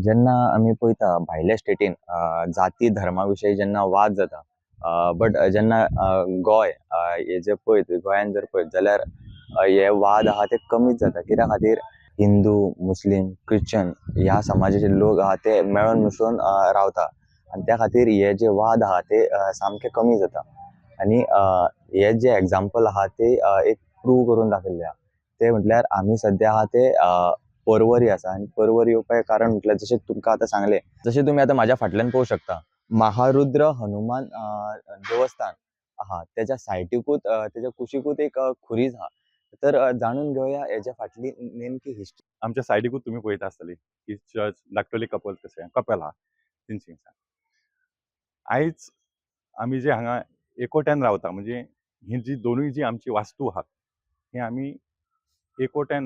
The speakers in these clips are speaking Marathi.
जेन्ना आमी पळयता भायल्या स्टेटीन जाती धर्मा विशयी जेन्ना वाद जाता, बट जेन्ना गोंय हे जे पळयत गोंयान जर पळयत जाल्यार हे वाद आहा ते कमीच जाता. कित्या खातीर हिंदू, मुस्लीम, ख्रिश्चन ह्या समाजाचे लोक आहा ते मेळोन मिसळून रावता आनी त्या खातीर हे जे वाद आहा ते सामके कमी जाता. आनी हे जे एग्जाम्पल आहा ते एक प्रूव करून दाखयल्ले आहा. ते म्हटल्यार आमी सद्या आहा ते पर्वरी आसा आनी पर्वरी येवपाचें कारण म्हटल्यार जशें तुमकां आतां सांगलें, जशें तुमी आतां म्हाज्या फाटल्यान पळोवंक शकता, महारुद्र हनुमान देवस्थान आहा तेच्या सायडीकूच तेच्या कुशीकूच एक खुरीज आहा. तर जाणून घेवया हेच्या फाटली नेमकी हिस्ट्री. आमच्या सायडीकूच तुम्ही पळयता आसतली की चर्च धाकटुली कपल आहा तेंची आयज आमी जे हांगा एकोट्यान रावता, म्हणजे ही जी दोनूय जी आमची वास्तू आहात हे आमी एकवटान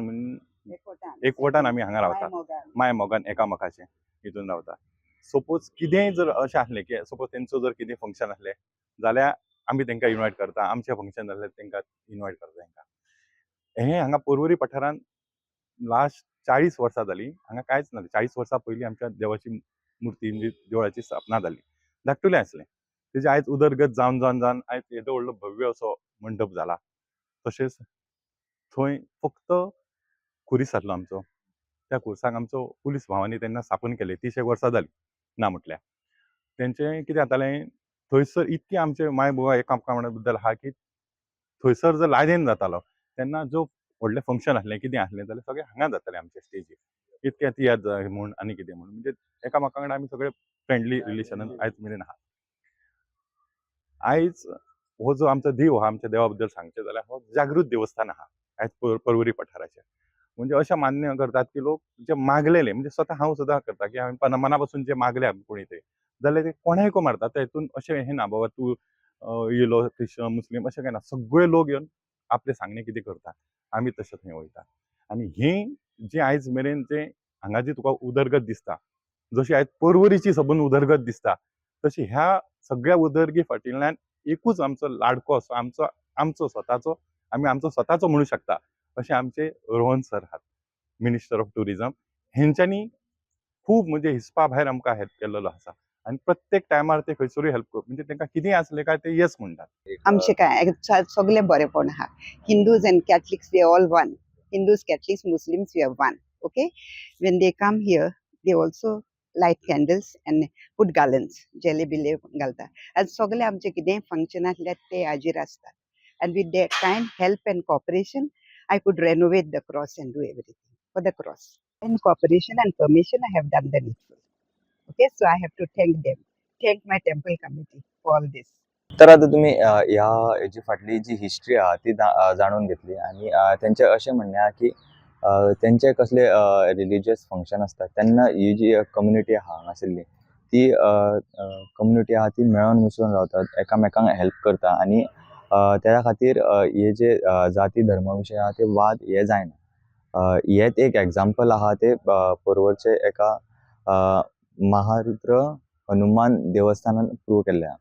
आमी हांगा रावता, माय मोगान एकामेकाचे हितून रावता. सपोज कितेंय जर अशें आसलें की सपोज तेंचो जर कितें फंक्शन आसलें जाल्यार आमी तेंकां इनवायट करता, आमचें फंक्शन जाल्यार तेंकां इनवायट करता तेंकां. हें हांगा पर्वरी पठारान लास्ट 40 वर्सां जालीं. हांगा कांयच ना. 40 वर्सां पयलीं आमच्या देवाची मुर्ती म्हणजे देवळाची स्थापना जाली. धाकटुलें आसलें. तेजे आयज उदरगत जावन आयज येदो व्हडलो भव्य असो मंडप जाला. तशेंच थंय फक्त खुरीस जातलो आमचो. त्या खुर्साक आमचो पुलीस भावांनी तेन्ना स्थापन केलें. 30 एक वर्सां जालीं ना म्हटल्यार. तेंचें कितें जातालें, थंयसर इतकें आमचें माय बाबा एकामेकां बद्दल आहा की थंयसर जर लायनेन जातालो तेन्ना जो व्हडलें फंक्शन आसलें कितें आसलें जाल्यार सगळें हांगा जातालें आमच्या स्टेजीर. इतकें तियात्र जाय म्हूण आनी कितें म्हूण म्हणजे एकामेकां वांगडा आमी सगळे फ्रेंडली रिलेशनान आयज मेरेन आहा. आयज हो जो आमचो देव आहा, आमच्या देवा बद्दल सांगचें जाल्यार हो जागृत देवस्थान आहा आयज पर्वरी पठाराचें. म्हणजे अशें मान्य करतात की लोक जे मागलेले, म्हणजे स्वता हांव सुद्दां करता की हांवें मना पासून जे मागल्या कोणी ते जाल्यार ते कोणाय मारतात. तातूंत अशें हें ना बाबा तूं येयलो ख्रिश्चन मुस्लीम अशें कांय ना. सगळे लोक येवन आपलें सांगणें कितें करतात. आमी तशें थंय वयता. आनी ही जी आयज मेरेन जे हांगा जी तुका उदरगत दिसता, जशी आयज पर्वरीची सबंद उदरगत दिसता, तशी ह्या सगळ्या उदरगे फाटल्यान एकूच आमचो लाडको असो आमचो स्वताचो, आमी आमचो स्वताचो म्हणू शकता अशें आमचे रोहन सर आहात, मिनिस्टर ऑफ टुरिझम. हेंच्यांनी खूब म्हणजे हिसपा भायर आमकां हेल्प केल्लो आसा आनी प्रत्येक टायमार ते खंयसरूय हेल्प करप, म्हणजे तांकां कितेंय आसलें काय ते येस म्हणटात. आमचे काय सगळे बरेपण आहा. Hindus and Catholics we all one. Hindus, Catholics, Muslims we are one. Okay, when they come here they also light candles and put garlands, जेले बिले घालता. आणि सगळे आमचे कितें फंक्शन आसल्यार ते हाजीर असतात. And with their kind help and cooperation I could renovate the cross and do everything for the cross. And cooperation and permission I have done the needful. Okay, so I have to thank my temple committee for all this. तर आता तुम्ही ह्या हेची फाटली जी हिस्ट्री आहा ती जाणून घेतली आनी तेंचें अशें म्हणणें आहा की तेंचे कसले रिलिजियस फंक्शन आसता तेन्ना ही जी कम्युनिटी आहा हांगासरली ती कम्युनिटी आहा ती मेळोन मिसळून रावतात, एकामेकांक हेल्प करता आनी त्या खातीर हे जे जाती धर्मा विशयी आहा ते वाद हे जायना. हेच एक एग्जाम्पल आहा ते पर्वरचे एका महारुद्र हनुमान देवस्थानान प्रूव केल्लें आहा.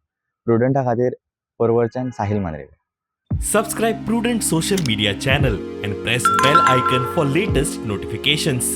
प्रुडंटा खातीर पर्वरच्यान Sahil Mandrekar. Subscribe Prudent social media channel and press bell icon for latest notifications.